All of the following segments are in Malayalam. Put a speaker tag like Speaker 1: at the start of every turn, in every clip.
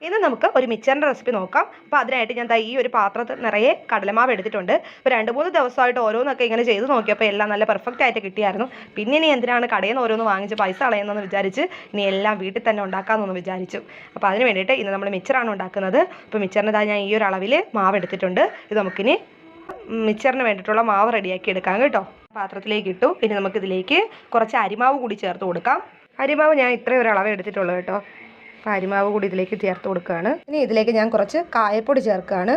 Speaker 1: ഇന്ന് നമുക്ക് ഒരു മിച്ചറിൻ്റെ റെസിപ്പി നോക്കാം. അപ്പോൾ അതിനായിട്ട് ഞാൻ ഈ ഒരു പാത്രത്തിൽ നിറയെ കടലമാവ് എടുത്തിട്ടുണ്ട്. ഇപ്പോൾ 2-3 ദിവസമായിട്ട് ഓരോന്നൊക്കെ ഇങ്ങനെ ചെയ്ത് നോക്കിയപ്പോൾ എല്ലാം നല്ല പെർഫെക്റ്റ് ആയിട്ട് കിട്ടിയായിരുന്നു. പിന്നെ ഇനി എന്തിനാണ് കടയിൽ നിന്ന് ഓരോന്ന് വാങ്ങിച്ച് പൈസ കളയുന്നതെന്ന് വിചാരിച്ച് ഇനി എല്ലാം വീട്ടിൽ തന്നെ ഉണ്ടാക്കാമെന്നൊന്ന് വിചാരിച്ചു. അപ്പോൾ അതിന് വേണ്ടിയിട്ട് ഇന്ന് നമ്മൾ മിച്ചറാണ് ഉണ്ടാക്കുന്നത്. അപ്പോൾ മിച്ചറിന് ഞാൻ ഈ ഒരു അളവിൽ മാവ് എടുത്തിട്ടുണ്ട്. ഇത് നമുക്കിനി മിച്ചറിന് വേണ്ടിയിട്ടുള്ള മാവ് റെഡിയാക്കി എടുക്കാം കേട്ടോ. പാത്രത്തിലേക്ക് ഇട്ടു. പിന്നെ നമുക്കിതിലേക്ക് കുറച്ച് അരിമാവ് കൂടി ചേർത്ത് കൊടുക്കാം. അരിമാവ് ഞാൻ ഇത്രയും ഒരു അളവ് എടുത്തിട്ടുള്ളൂ കേട്ടോ. അപ്പോൾ അരിമാവ് കൂടി ഇതിലേക്ക് ചേർത്ത് കൊടുക്കുകയാണ്. ഇനി ഇതിലേക്ക് ഞാൻ കുറച്ച് കായപ്പൊടി ചേർക്കുകയാണ്.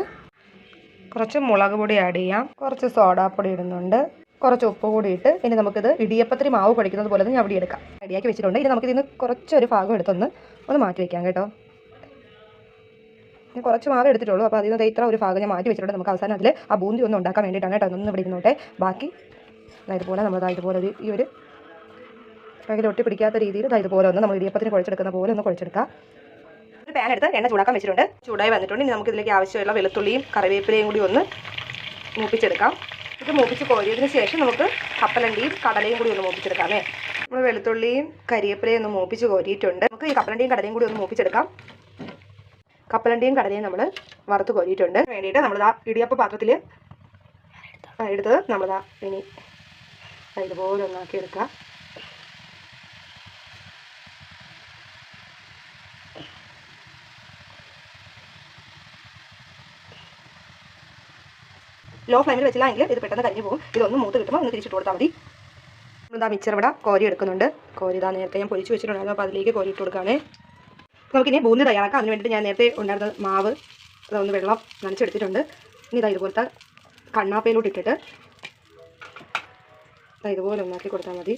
Speaker 1: കുറച്ച് മുളക് പൊടി ആഡ് ചെയ്യാം. കുറച്ച് സോഡാപ്പൊടി ഇടുന്നുണ്ട്. കുറച്ച് ഉപ്പ് കൂടി ഇട്ട് ഇനി നമുക്കിത് ഇടിയപ്പത്തിന് മാവ് കുഴക്കുന്നത് പോലെ തന്നെ അവിടെ എടുക്കാം. റെഡിയാക്കി വെച്ചിട്ടുണ്ട്. ഇനി നമുക്കിതിന് കുറച്ചൊരു ഭാഗം എടുത്തൊന്ന് മാറ്റി വയ്ക്കാം കേട്ടോ. ഞാൻ കുറച്ച് മാവ് എടുത്തിട്ടുള്ളൂ. അപ്പോൾ അതിൽ നിന്ന് ഇത്ര ഒരു ഭാഗം ഞാൻ മാറ്റി വെച്ചിട്ടുണ്ട്. നമുക്ക് അവസാനം അതിൽ ആ ബൂന്തി ഒന്ന് ഉണ്ടാക്കാൻ വേണ്ടിയിട്ടാണ് കേട്ടോ. ഒന്ന് ഇവിടെ ഇരുന്നോട്ടെ. ബാക്കി ഇതുപോലെ നമ്മൾ ഇതുപോലെ ഈ ഒരു കയ്യിൽ ഒട്ടി പിടിക്കാത്ത രീതിയിൽ ഇതുപോലെ ഒന്ന് നമ്മൾ ഇടിയപ്പത്തിന് കുഴച്ചെടുക്കുന്ന പോലെ ഒന്ന് കുഴച്ചെടുക്കാം. ഒരു പാൻ എടുത്ത് എണ്ണ ചൂടാക്കാൻ വെച്ചിട്ടുണ്ട്. ചൂടായി വന്നിട്ടുണ്ട്. ഇനി നമുക്ക് ഇതിലേക്ക് ആവശ്യമുള്ള വെളുത്തുള്ളിയും കറിവേപ്പിലയും കൂടി ഒന്ന് മൂപ്പിച്ചെടുക്കാം. ഇത് മൂപ്പിച്ച് കോരിയതിന് ശേഷം നമുക്ക് കപ്പലണ്ടിയും കടലയും കൂടി ഒന്ന് മൂപ്പിച്ചെടുക്കാമേ. നമ്മൾ വെളുത്തുള്ളിയും കരിവേപ്പിലയും ഒന്ന് മൂപ്പിച്ച് കോരിയിട്ടുണ്ട്. നമുക്ക് ഈ കപ്പലണ്ടിയും കടലയും കൂടി ഒന്ന് മൂപ്പിച്ചെടുക്കാം. കപ്പലണ്ടിയും കടലയും നമ്മൾ വറുത്ത് കോരിയിട്ടുണ്ട്. വേണ്ടിയിട്ട് നമ്മളിതാ ഇടിയപ്പ പാത്രത്തിൽ എടുത്തത് നമ്മളിതാ ഇനി ഇതുപോലെ ഒന്നാക്കി എടുക്കുക. ലോ ഫ്ലെയിമിൽ വെച്ചില്ലെങ്കിൽ ഇത് പെട്ടെന്ന് കരിഞ്ഞു പോകും. ഇതൊന്ന് മൂത്ത് കിട്ടുമ്പോൾ ഒന്ന് തിരിച്ചിട്ട് കൊടുത്താൽ മതി. നമ്മളിതാ മിച്ചർ ഇവിടെ കോരി എടുക്കുന്നുണ്ട്. കോരി ഇതാ നേരത്തെ ഞാൻ പൊരിച്ച് വെച്ചിട്ടുണ്ടായിരുന്നു. അപ്പോൾ അതിലേക്ക് കോരി ഇട്ട് കൊടുക്കുകയാണ്. നമുക്കിനി ബൂന്തി തയ്യാറാക്കാം. അതിന് വേണ്ടിയിട്ട് ഞാൻ നേരത്തെ ഉണ്ടായിരുന്ന മാവ് അതൊന്ന് വെള്ളം നനച്ചെടുത്തിട്ടുണ്ട്. ഇനി ഇതാ ഇതുപോലത്തെ കണ്ണാപ്പയിലോട്ട് ഇട്ടിട്ട് ഇതുപോലെ ഒന്നാക്കി കൊടുത്താൽ മതി.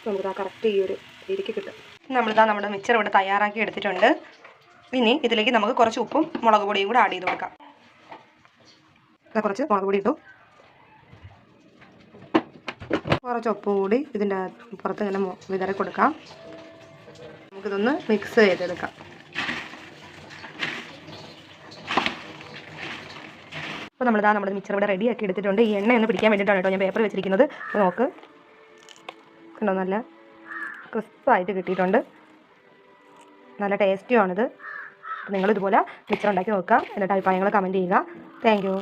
Speaker 1: നമുക്കിതാ കറക്റ്റ് ഈ ഒരു രീതിക്ക് കിട്ടും. നമ്മളിതാ നമ്മുടെ മിച്ചർ ഇവിടെ തയ്യാറാക്കി എടുത്തിട്ടുണ്ട്. ഇനി ഇതിലേക്ക് നമുക്ക് കുറച്ച് ഉപ്പും മുളക് പൊടിയും കൂടെ ആഡ് ചെയ്ത് കൊടുക്കാം. കുറച്ച് മുളക് പൊടി ഇട്ടു. കുറച്ച് ഉപ്പ് കൂടി ഇതിൻ്റെ പുറത്ത് ഇങ്ങനെ വിതറി കൊടുക്കാം. നമുക്കിതൊന്ന് മിക്സ് ചെയ്തെടുക്കാം. അപ്പോൾ നമ്മളിതാ നമ്മുടെ മിച്ചർ ഇവിടെ റെഡിയാക്കി എടുത്തിട്ടുണ്ട്. ഈ എണ്ണ ഒന്ന് പിടിക്കാൻ വേണ്ടിയിട്ടാണ് കേട്ടോ ഞാൻ പേപ്പർ വെച്ചിരിക്കുന്നത്. നോക്ക് കണ്ടോ, നല്ല ക്രിസ്പായിട്ട് കിട്ടിയിട്ടുണ്ട്. നല്ല ടേസ്റ്റിയാണിത്. അപ്പോൾ നിങ്ങളിതുപോലെ മിച്ചർ ഉണ്ടാക്കി നോക്കുക. എന്നിട്ട് അഭിപ്രായങ്ങൾ കമൻറ്റ് ചെയ്യുക. Thank you.